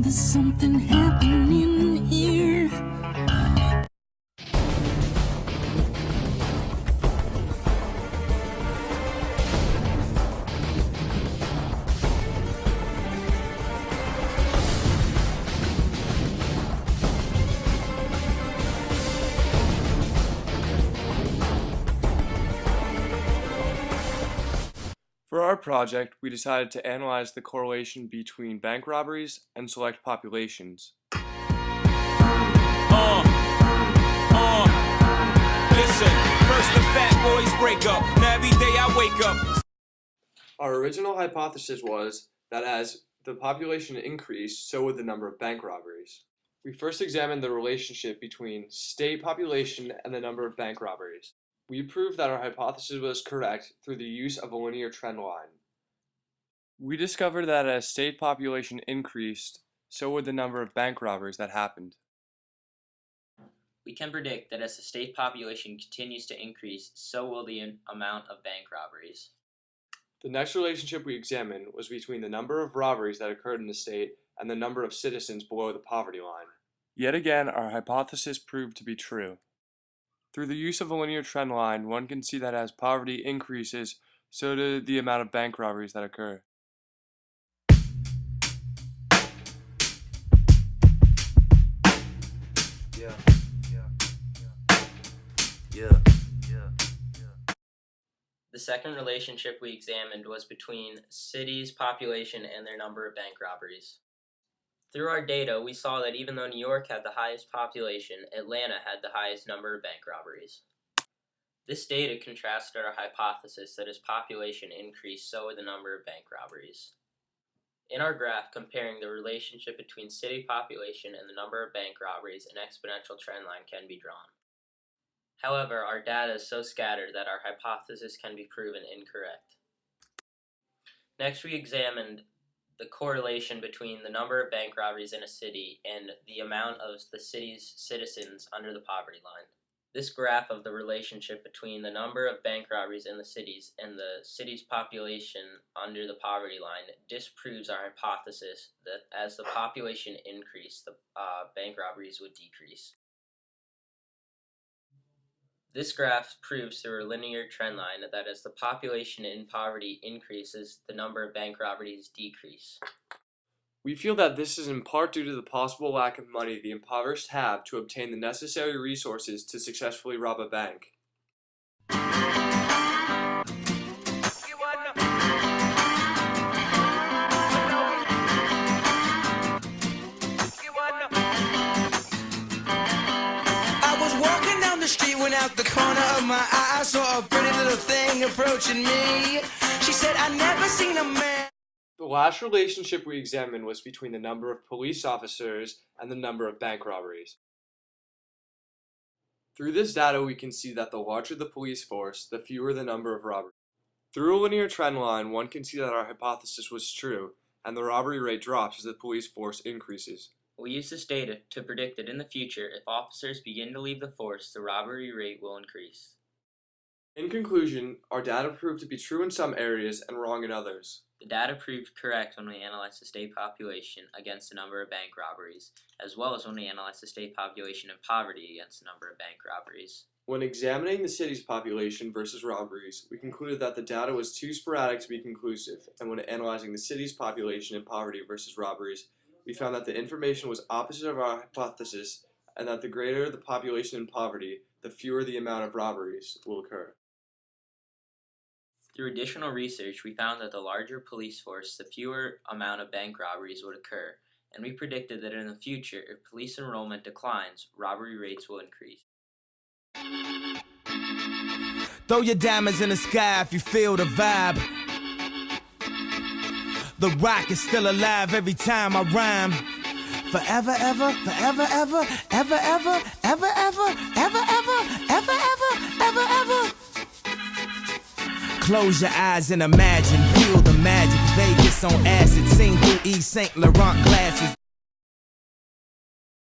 There's something happening here. For our project, we decided to analyze the correlation between bank robberies and select populations. Listen, first the fat boys break up, now every day I wake up. Our original hypothesis was that as the population increased, so would the number of bank robberies. We first examined the relationship between state population and the number of bank robberies. We proved that our hypothesis was correct through the use of a linear trend line. We discovered that as state population increased, so would the number of bank robberies that happened. We can predict that as the state population continues to increase, so will the amount of bank robberies. The next relationship we examined was between the number of robberies that occurred in the state and the number of citizens below the poverty line. Yet again, our hypothesis proved to be true. Through the use of a linear trend line, one can see that as poverty increases, so do the amount of bank robberies that occur. The second relationship we examined was between cities' population and their number of bank robberies. Through our data, we saw that even though New York had the highest population, Atlanta had the highest number of bank robberies. This data contrasted our hypothesis that as population increased, so would the number of bank robberies. In our graph comparing the relationship between city population and the number of bank robberies, an exponential trend line can be drawn. However, our data is so scattered that our hypothesis can be proven incorrect. Next, we examined the correlation between the number of bank robberies in a city and the amount of the city's citizens under the poverty line. This graph of the relationship between the number of bank robberies in the cities and the city's population under the poverty line disproves our hypothesis that as the population increased, the bank robberies would decrease. This graph proves through a linear trend line that as the population in poverty increases, the number of bank robberies decrease. We feel that this is in part due to the possible lack of money the impoverished have to obtain the necessary resources to successfully rob a bank. Went out the corner of my eye, I saw a pretty little thing approaching me. She said, "I never seen a man." The last relationship we examined was between the number of police officers and the number of bank robberies. Through this data, we can see that the larger the police force, the fewer the number of robberies. Through a linear trend line, one can see that our hypothesis was true, and the robbery rate drops as the police force increases. We use this data to predict that in the future, if officers begin to leave the force, the robbery rate will increase. In conclusion, our data proved to be true in some areas and wrong in others. The data proved correct when we analyzed the state population against the number of bank robberies, as well as when we analyzed the state population in poverty against the number of bank robberies. When examining the city's population versus robberies, we concluded that the data was too sporadic to be conclusive, and when analyzing the city's population in poverty versus robberies, we found that the information was opposite of our hypothesis and that the greater the population in poverty, the fewer the amount of robberies will occur. Through additional research, we found that the larger police force, the fewer amount of bank robberies would occur, and we predicted that in the future, if police enrollment declines, robbery rates will increase. Throw your diamonds in the sky if you feel the vibe. The rock is still alive every time I rhyme. Forever, ever, forever, ever, ever, ever, ever, ever, ever, ever, ever, ever, ever. Close your eyes and imagine, feel the magic. Vegas on acid, sing through Yves Saint Laurent glasses.